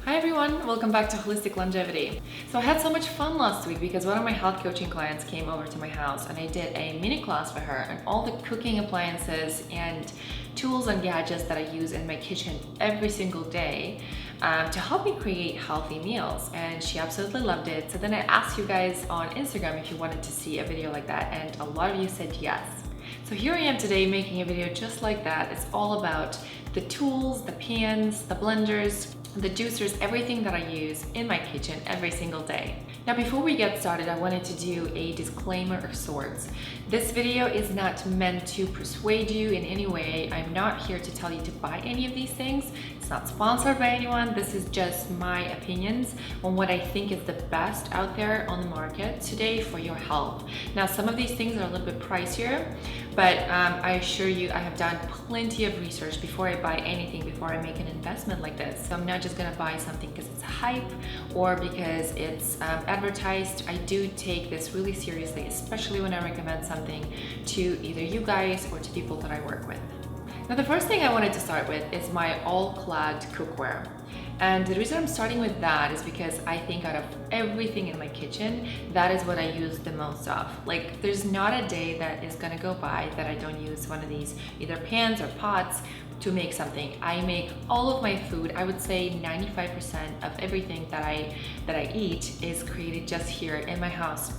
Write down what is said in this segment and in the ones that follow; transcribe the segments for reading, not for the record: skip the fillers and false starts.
Hi everyone, welcome back to Holistic Longevity. So I had so much fun last week because one of my health coaching clients came over to my house and I did a mini class for her on all the cooking appliances and tools and gadgets that I use in my kitchen every single day to help me create healthy meals, and she absolutely loved it. So then I asked you guys on Instagram if you wanted to see a video like that, and a lot of you said yes. So here I am today making a video just like that. It's all about the tools, the pans, the blenders, the juicers, everything that I use in my kitchen every single day. Now before we get started, I wanted to do a disclaimer of sorts. This video is not meant to persuade you in any way. I'm not here to tell you to buy any of these things. It's not sponsored by anyone. This is just my opinions on what I think is the best out there on the market today for your health. Now some of these things are a little bit pricier, but I assure you I have done plenty of research before I buy anything, before I make an investment like this. So I'm not just gonna buy something because it's hype or because it's advertised. I do take this really seriously, especially when I recommend something to either you guys or to people that I work with. Now the first thing I wanted to start with is my All-Clad cookware. And the reason I'm starting with that is because I think out of everything in my kitchen, that is what I use the most of. Like, there's not a day that is gonna go by that I don't use one of these either pans or pots to make something. I make all of my food. I would say 95% of everything that I eat is created just here in my house.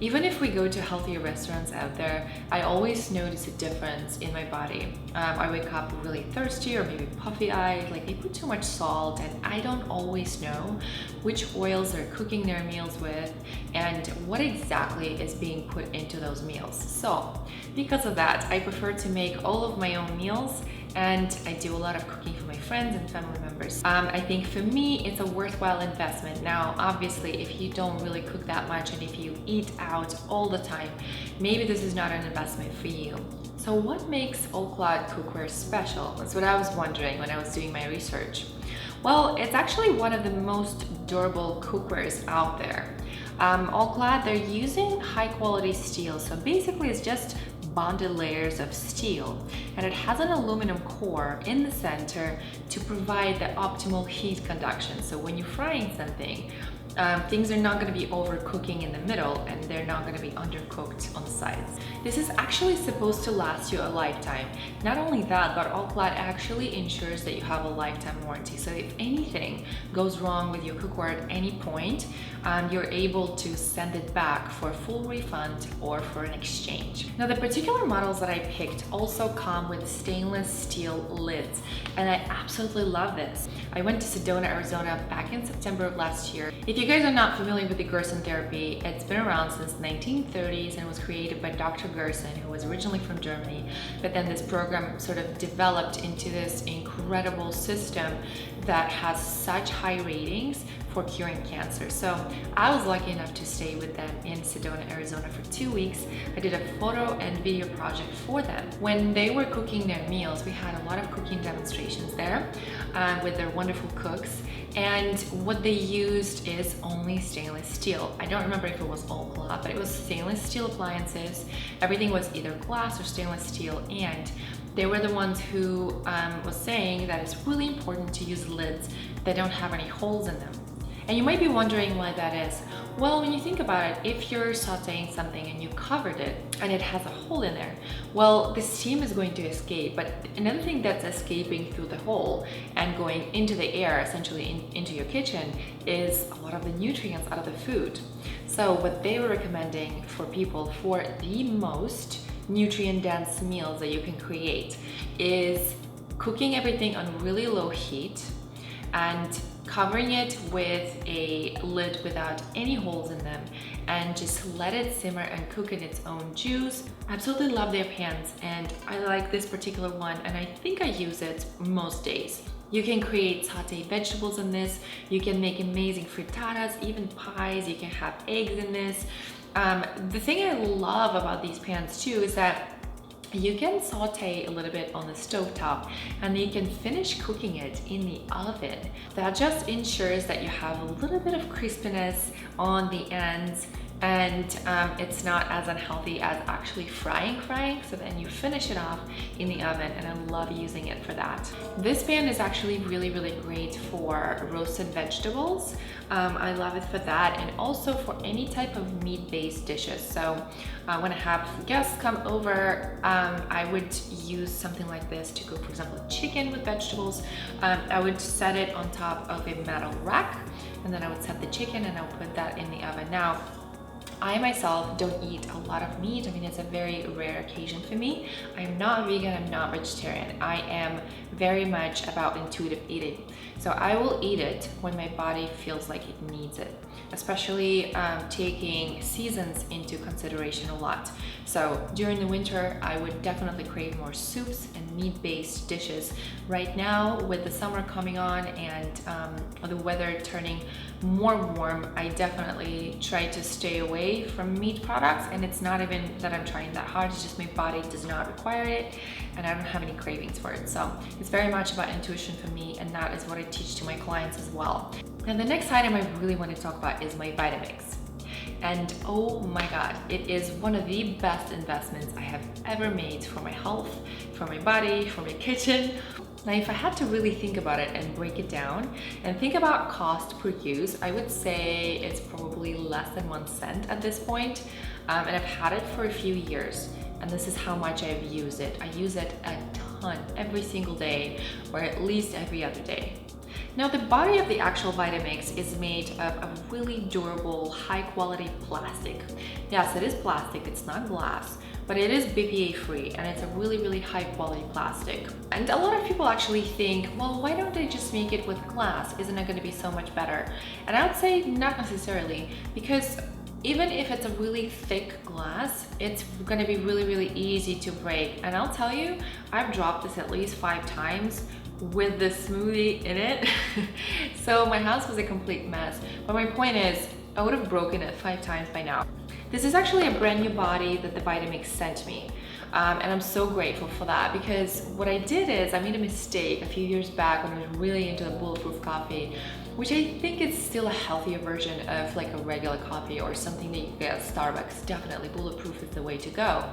Even if we go to healthier restaurants out there, I always notice a difference in my body. I wake up really thirsty or maybe puffy-eyed, like they put too much salt, and I don't always know which oils they're cooking their meals with and what exactly is being put into those meals. So because of that, I prefer to make all of my own meals, and I do a lot of cooking for my friends and family members. I think for me, it's a worthwhile investment. Now, obviously, if you don't really cook that much and if you eat out all the time, maybe this is not an investment for you. So what makes All-Clad cookware special? That's what I was wondering when I was doing my research. Well, it's actually one of the most durable cookwares out there. All-Clad, they're using high quality steel. So basically it's just bonded layers of steel, and it has an aluminum core in the center to provide the optimal heat conduction. So when you're frying something, things are not going to be overcooking in the middle, and they're not going to be undercooked on the sides. This is actually supposed to last you a lifetime. Not only that, but All-Clad actually ensures that you have a lifetime warranty. So if anything goes wrong with your cookware at any point, you're able to send it back for a full refund or for an exchange. Now the particular models that I picked also come with stainless steel lids, and I absolutely love this. I went to Sedona, Arizona back in September of last year. If you guys are not familiar with the Gerson therapy, it's been around since 1930s and was created by Dr. Gerson, who was originally from Germany, but then this program sort of developed into this incredible system that has such high ratings for curing cancer. So I was lucky enough to stay with them in Sedona, Arizona for 2 weeks. I did a photo and video project for them. When they were cooking their meals, we had a lot of cooking demonstrations there with their wonderful cooks. And what they used is only stainless steel. I don't remember if it was All-Clad, but it was stainless steel appliances. Everything was either glass or stainless steel, and they were the ones who was saying that it's really important to use lids that don't have any holes in them. And you might be wondering why that is. Well, when you think about it, if you're sauteing something and you covered it and it has a hole in there, well, the steam is going to escape. But another thing that's escaping through the hole and going into the air, essentially into your kitchen, is a lot of the nutrients out of the food. So what they were recommending for people for the most nutrient-dense meals that you can create is cooking everything on really low heat and covering it with a lid without any holes in them, and just let it simmer and cook in its own juice. I absolutely love their pans, and I like this particular one, and I think I use it most days. You can create sauteed vegetables in this, you can make amazing frittatas, even pies, you can have eggs in this. The thing I love about these pans too is that you can saute a little bit on the stovetop and you can finish cooking it in the oven. That just ensures that you have a little bit of crispiness on the ends and it's not as unhealthy as actually frying. So then you finish it off in the oven, and I love using it for that. This pan is actually really great for roasted vegetables. I love it for that, and also for any type of meat-based dishes. So when I have guests come over, I would use something like this to cook, for example, chicken with vegetables. I would set it on top of a metal rack, and then I would set the chicken and I would put that in the oven. Now, I myself don't eat a lot of meat. I mean, it's a very rare occasion for me. I'm not vegan, I'm not vegetarian. I am very much about intuitive eating. So I will eat it when my body feels like it needs it, especially taking seasons into consideration a lot. So during the winter, I would definitely crave more soups and meat-based dishes. Right now, with the summer coming on and the weather turning more warm, I definitely try to stay away from meat products, and it's not even that I'm trying that hard, it's just my body does not require it and I don't have any cravings for it. So it's very much about intuition for me, and that is what I teach to my clients as well. And the next item I really want to talk about is my Vitamix. And oh my God, it is one of the best investments I have ever made for my health, for my body, for my kitchen. Now, if I had to really think about it and break it down and think about cost per use, I would say it's probably less than 1 cent at this point. And I've had it for a few years, and this is how much I've used it. I use it a ton every single day, or at least every other day. Now, the body of the actual Vitamix is made of a really durable, high quality plastic. Yes, it is plastic, it's not glass, but it is BPA free, and it's a really high quality plastic. And a lot of people actually think, well, why don't they just make it with glass? Isn't it going to be so much better? And I would say not necessarily, because even if it's a really thick glass, it's going to be really easy to break. And I'll tell you, I've dropped this at least 5 times with the smoothie in it. So my house was a complete mess. But my point is, I would have broken it 5 times by now. This is actually a brand new body that the Vitamix sent me. And I'm so grateful for that, because what I did is I made a mistake a few years back when I was really into the bulletproof coffee, which I think is still a healthier version of like a regular coffee or something that you get at Starbucks. Definitely bulletproof is the way to go.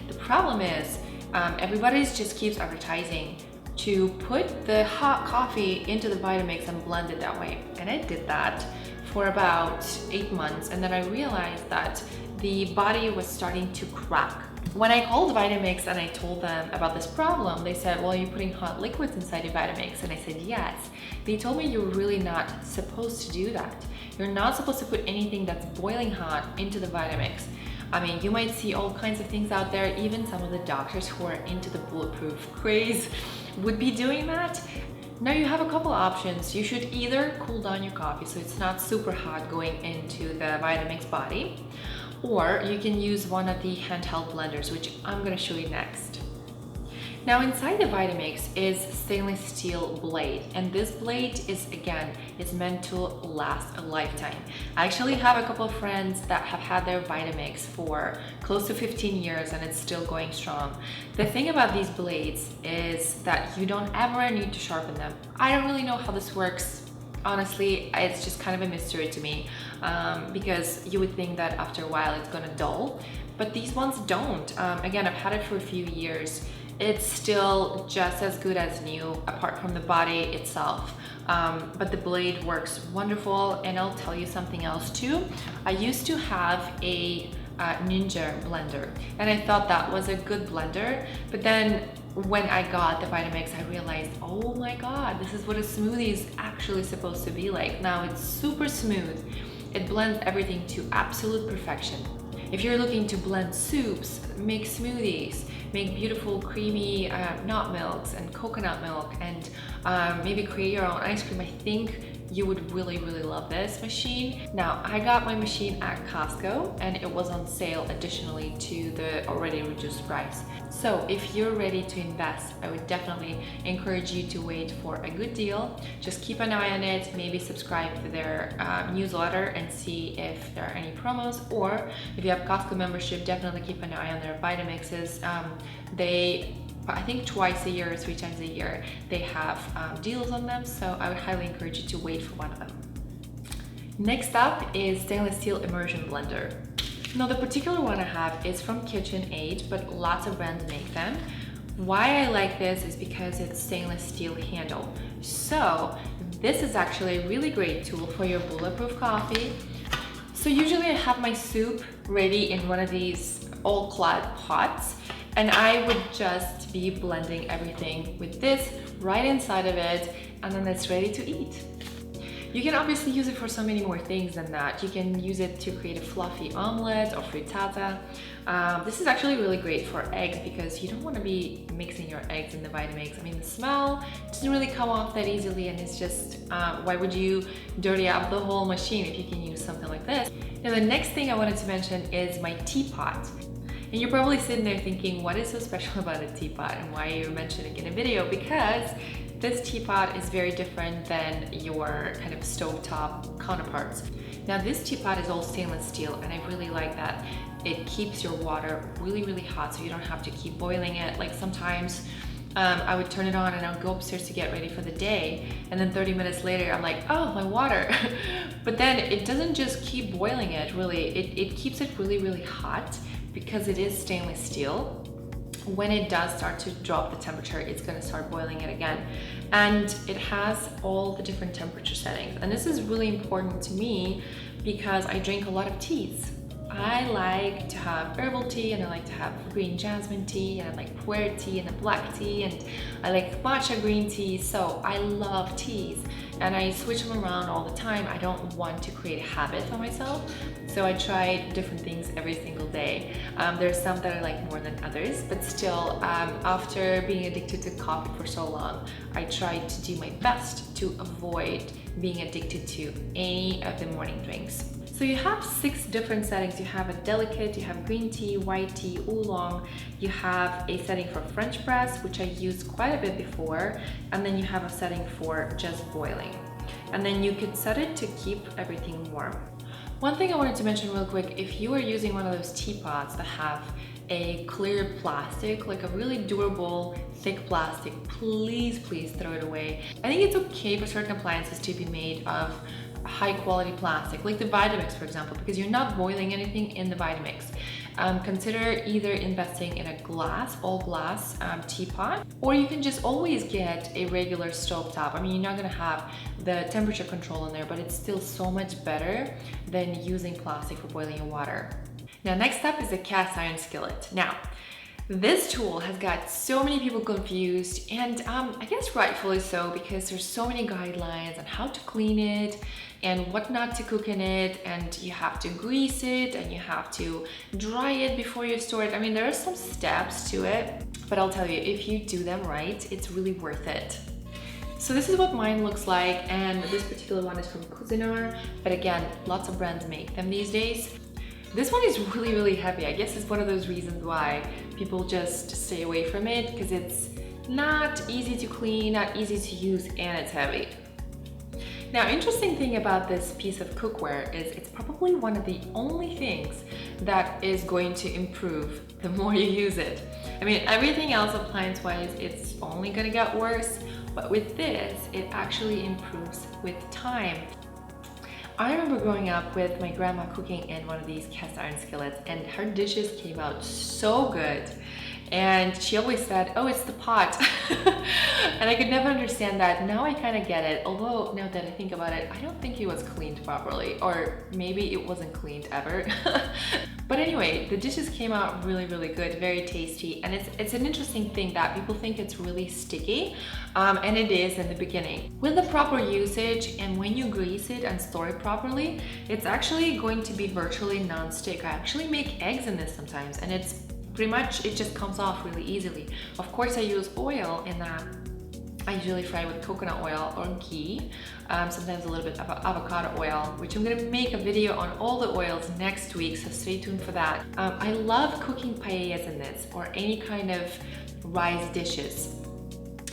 The problem is everybody just keeps advertising to put the hot coffee into the Vitamix and blend it that way. And I did that for about 8 months, and then I realized that the body was starting to crack. When I called Vitamix and I told them about this problem, they said, well, you're putting hot liquids inside your Vitamix. And I said, yes. They told me you're really not supposed to do that. You're not supposed to put anything that's boiling hot into the Vitamix. I mean, you might see all kinds of things out there. Even some of the doctors who are into the bulletproof craze would be doing that. Now you have a couple options. You should either cool down your coffee so it's not super hot going into the Vitamix body, or you can use one of the handheld blenders, which I'm going to show you next. Now inside the Vitamix is stainless steel blade, and this blade is meant to last a lifetime. I actually have a couple of friends that have had their Vitamix for close to 15 years and it's still going strong. The thing about these blades is that you don't ever need to sharpen them. I don't really know how this works. Honestly, it's just kind of a mystery to me, because you would think that after a while it's gonna dull, but these ones don't. Again, I've had it for a few years. It's still just as good as new, apart from the body itself. But the blade works wonderful, and I'll tell you something else too. I used to have a Ninja blender, and I thought that was a good blender, but then when I got the Vitamix, I realized, oh my God, this is what a smoothie is actually supposed to be like. Now it's super smooth. It blends everything to absolute perfection. If you're looking to blend soups, make smoothies, make beautiful creamy nut milks and coconut milk, and maybe create your own ice cream, I think you would really love this machine. Now, I got my machine at Costco, and it was on sale additionally to the already reduced price. So if you're ready to invest, I would definitely encourage you to wait for a good deal. Just keep an eye on it, maybe subscribe to their newsletter and see if there are any promos, or if you have Costco membership, definitely keep an eye on their Vitamixes. I think twice a year or 3 times a year, they have deals on them, so I would highly encourage you to wait for one of them. Next up is stainless steel Immersion blender. Now the particular one I have is from KitchenAid, but lots of brands make them. Why I like this is because it's stainless steel handle. So this is actually a really great tool for your bulletproof coffee. So usually I have my soup ready in one of these All-Clad pots, and I would just be blending everything with this right inside of it, and then it's ready to eat. You can obviously use it for so many more things than that. You can use it to create a fluffy omelette or frittata. This is actually really great for eggs because you don't want to be mixing your eggs in the Vitamix. I mean, the smell doesn't really come off that easily, and it's just, why would you dirty up the whole machine if you can use something like this? Now, the next thing I wanted to mention is my teapot. And you're probably sitting there thinking, what is so special about a teapot and why are you mentioning it in a video? Because this teapot is very different than your kind of stovetop counterparts. Now this teapot is all stainless steel, and I really like that. It keeps your water really, really hot, so you don't have to keep boiling it. Like sometimes I would turn it on and I would go upstairs to get ready for the day, and then 30 minutes later I'm like, oh, my water. But then it doesn't just keep boiling it, really. It keeps it really, really hot because it is stainless steel. When it does start to drop the temperature, it's going to start boiling it again. And it has all the different temperature settings. And this is really important to me because I drink a lot of teas. I like to have herbal tea, and I like to have green jasmine tea, and I like pu'er tea and a black tea, and I like matcha green tea. So I love teas, and I switch them around all the time. I don't want to create a habit for myself, so I try different things every single day. There's some that I like more than others, but still, after being addicted to coffee for so long, I try to do my best to avoid being addicted to any of the morning drinks. So you have 6 different settings. You have a delicate, you have green tea, white tea, oolong, you have a setting for French press, which I used quite a bit before, and then you have a setting for just boiling. And then you could set it to keep everything warm. One thing I wanted to mention real quick, if you are using one of those teapots that have a clear plastic, like a really durable, thick plastic, please throw it away. I think it's okay for certain appliances to be made of high quality plastic, like the Vitamix, for example, because you're not boiling anything in the Vitamix. Consider either investing in a all glass teapot, or you can just always get a regular stovetop. I mean, you're not gonna have the temperature control in there, but it's still so much better than using plastic for boiling your water. Now, next up is a cast iron skillet. Now, this tool has got so many people confused, and I guess rightfully so, because there's so many guidelines on how to clean it and what not to cook in it, and you have to grease it and you have to dry it before you store it. I mean, there are some steps to it, but I'll tell you, if you do them right, it's really worth it. So this is what mine looks like, and this particular one is from COOKWARE, but again, lots of brands make them these days. This one is really, really heavy. I guess it's one of those reasons why people just stay away from it, because it's not easy to clean, not easy to use, and it's heavy. Now, interesting thing about this piece of cookware is it's probably one of the only things that is going to improve the more you use it. I mean, everything else appliance-wise, it's only gonna get worse, but with this, it actually improves with time. I remember growing up with my grandma cooking in one of these cast iron skillets, and her dishes came out so good. And she always said, oh, it's the pot. And I could never understand that. Now I kind of get it. Although now that I think about it, I don't think it was cleaned properly, or maybe it wasn't cleaned ever. But anyway, the dishes came out really, really good, very tasty. And it's an interesting thing that people think it's really sticky, and it is in the beginning. With the proper usage, and when you grease it and store it properly, it's actually going to be virtually non-stick. I actually make eggs in this sometimes, and it's pretty much, it just comes off really easily. Of course, I use oil in that. I usually fry with coconut oil or ghee, sometimes a little bit of avocado oil, which I'm gonna make a video on all the oils next week, so stay tuned for that. I love cooking paellas in this, or any kind of rice dishes.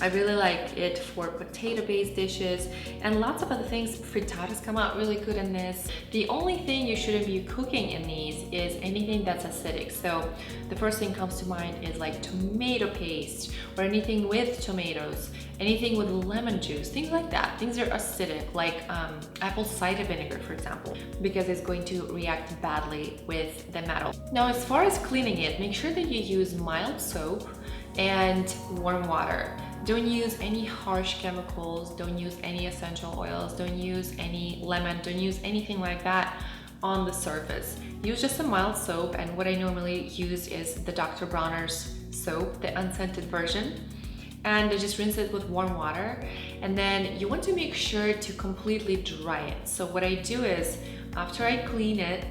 I really like it for potato-based dishes and lots of other things. Frittatas come out really good in this. The only thing you shouldn't be cooking in these is anything that's acidic. So the first thing comes to mind is like tomato paste or anything with tomatoes. anything with lemon juice, things like that. Things that are acidic, like apple cider vinegar, for example, because it's going to react badly with the metal. Now, as far as cleaning it, make sure that you use mild soap and warm water. Don't use any harsh chemicals, don't use any essential oils, don't use any lemon, don't use anything like that on the surface. Use just a mild soap, and what I normally use is the Dr. Bronner's soap, the unscented version. And I just rinse it with warm water. And then you want to make sure to completely dry it. So what I do is, after I clean it,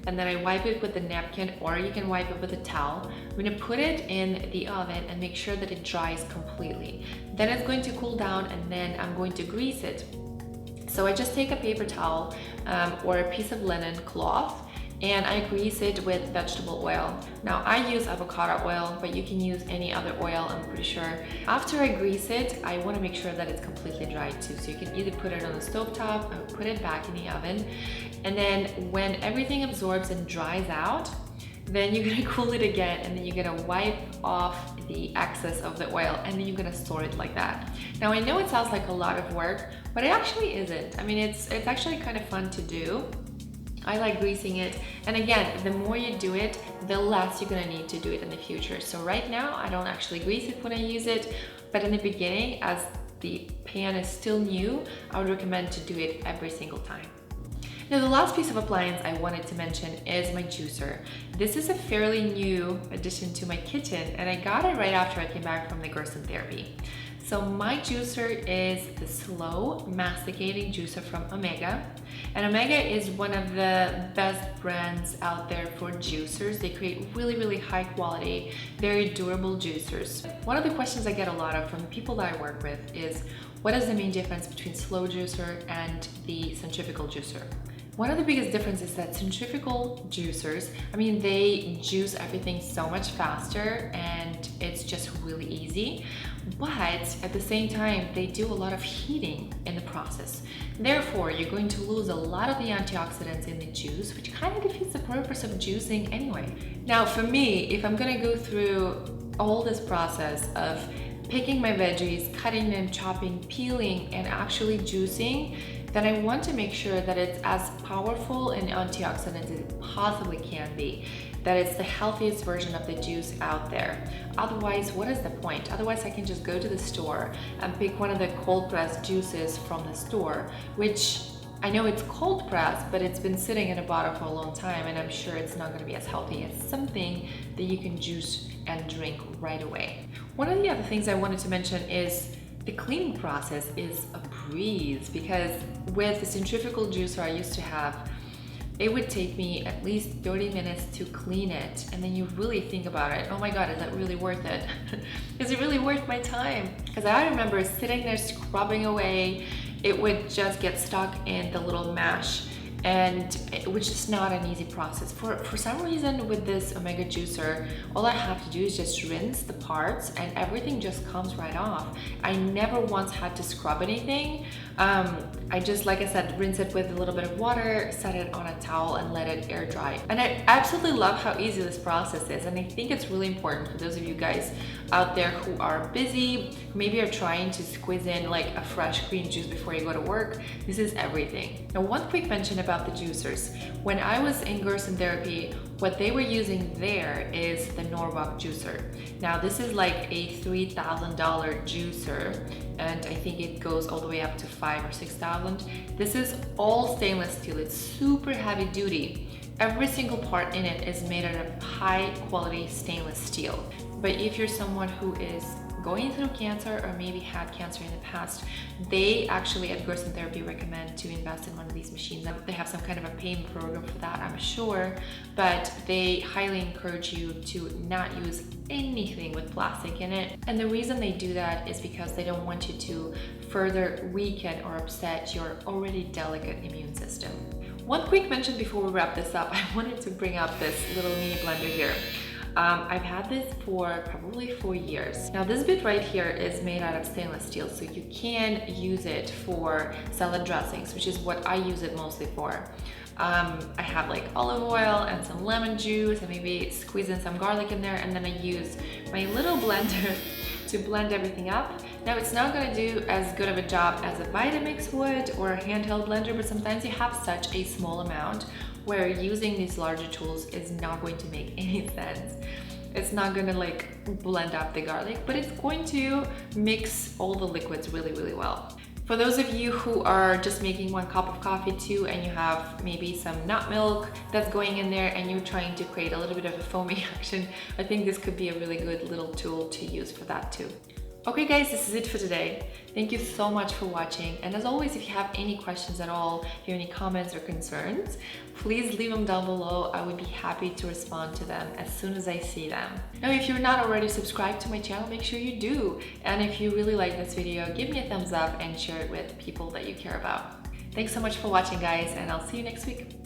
and then I wipe it with a napkin, or you can wipe it with a towel. I'm gonna put it in the oven and make sure that it dries completely. Then it's going to cool down, and then I'm going to grease it. So I just take a paper towel or a piece of linen cloth, and I grease it with vegetable oil. Now I use avocado oil, but you can use any other oil, I'm pretty sure. After I grease it, I want to make sure that it's completely dry too. So you can either put it on the stovetop or put it back in the oven. And then when everything absorbs and dries out, then you're gonna cool it again, and then you're gonna wipe off the excess of the oil, and then you're gonna store it like that. Now I know it sounds like a lot of work, but it actually isn't. I mean, it's actually kind of fun to do. I like greasing it, and again, the more you do it, the less you're gonna need to do it in the future. So right now, I don't actually grease it when I use it, but in the beginning, as the pan is still new, I would recommend to do it every single time. Now, the last piece of appliance I wanted to mention is my juicer. This is a fairly new addition to my kitchen, and I got it right after I came back from the Gerson therapy. So my juicer is the slow masticating juicer from Omega. And Omega is one of the best brands out there for juicers. They create really, really high quality, very durable juicers. One of the questions I get a lot of from the people that I work with is, what is the main difference between slow juicer and the centrifugal juicer? One of the biggest differences is that centrifugal juicers, I mean, they juice everything so much faster and it's just really easy. But at the same time, they do a lot of heating in the process. Therefore, you're going to lose a lot of the antioxidants in the juice, which kind of defeats the purpose of juicing anyway. Now, for me, if I'm gonna go through all this process of picking my veggies, cutting them, chopping, peeling, and actually juicing, then I want to make sure that it's as powerful in antioxidants as it possibly can be, that it's the healthiest version of the juice out there. Otherwise, what is the point? Otherwise, I can just go to the store and pick one of the cold pressed juices from the store, which I know it's cold pressed, but it's been sitting in a bottle for a long time, and I'm sure it's not going to be as healthy as something that you can juice and drink right away. One of the other things I wanted to mention is the cleaning process is a breeze, because with the centrifugal juicer I used to have, it would take me at least 30 minutes to clean it, and then you really think about it, oh my god, is that really worth it? Is it really worth my time? Because I remember sitting there scrubbing away, it would just get stuck in the little mesh, and it was just not an easy process. For some reason with this Omega juicer, all I have to do is just rinse the parts and everything just comes right off. I never once had to scrub anything. I just, like I said, rinse it with a little bit of water, set it on a towel and let it air dry. And I absolutely love how easy this process is, and I think it's really important for those of you guys out there who are busy, maybe are trying to squeeze in like a fresh green juice before you go to work. This is everything. Now, one quick mention about the juicers. When I was in Gerson therapy, what they were using there is the Norwalk juicer. Now, this is like a $3,000 juicer, and I think it goes all the way up to $5,000 or $6,000. This is all stainless steel. It's super heavy duty. Every single part in it is made out of high quality stainless steel. But if you're someone who is going through cancer or maybe had cancer in the past, they actually at Gerson Therapy recommend to invest in one of these machines. They have some kind of a payment program for that, I'm sure, but they highly encourage you to not use anything with plastic in it. And the reason they do that is because they don't want you to further weaken or upset your already delicate immune system. One quick mention before we wrap this up, I wanted to bring up this little mini blender here. I've had this for probably 4 years. Now this bit right here is made out of stainless steel, so you can use it for salad dressings, which is what I use it mostly for. I have like olive oil and some lemon juice and maybe squeeze in some garlic in there, and then I use my little blender to blend everything up. Now it's not going to do as good of a job as a Vitamix would or a handheld blender, but sometimes you have such a small amount where using these larger tools is not going to make any sense. It's not going to like blend up the garlic, but it's going to mix all the liquids really, really well. For those of you who are just making 1 cup of coffee too, and you have maybe some nut milk that's going in there and you're trying to create a little bit of a foamy action, I think this could be a really good little tool to use for that too. Okay guys, this is it for today. Thank you so much for watching. And as always, if you have any questions at all, if you have any comments or concerns, please leave them down below. I would be happy to respond to them as soon as I see them. Now, if you're not already subscribed to my channel, make sure you do. And if you really like this video, give me a thumbs up and share it with people that you care about. Thanks so much for watching, guys, and I'll see you next week.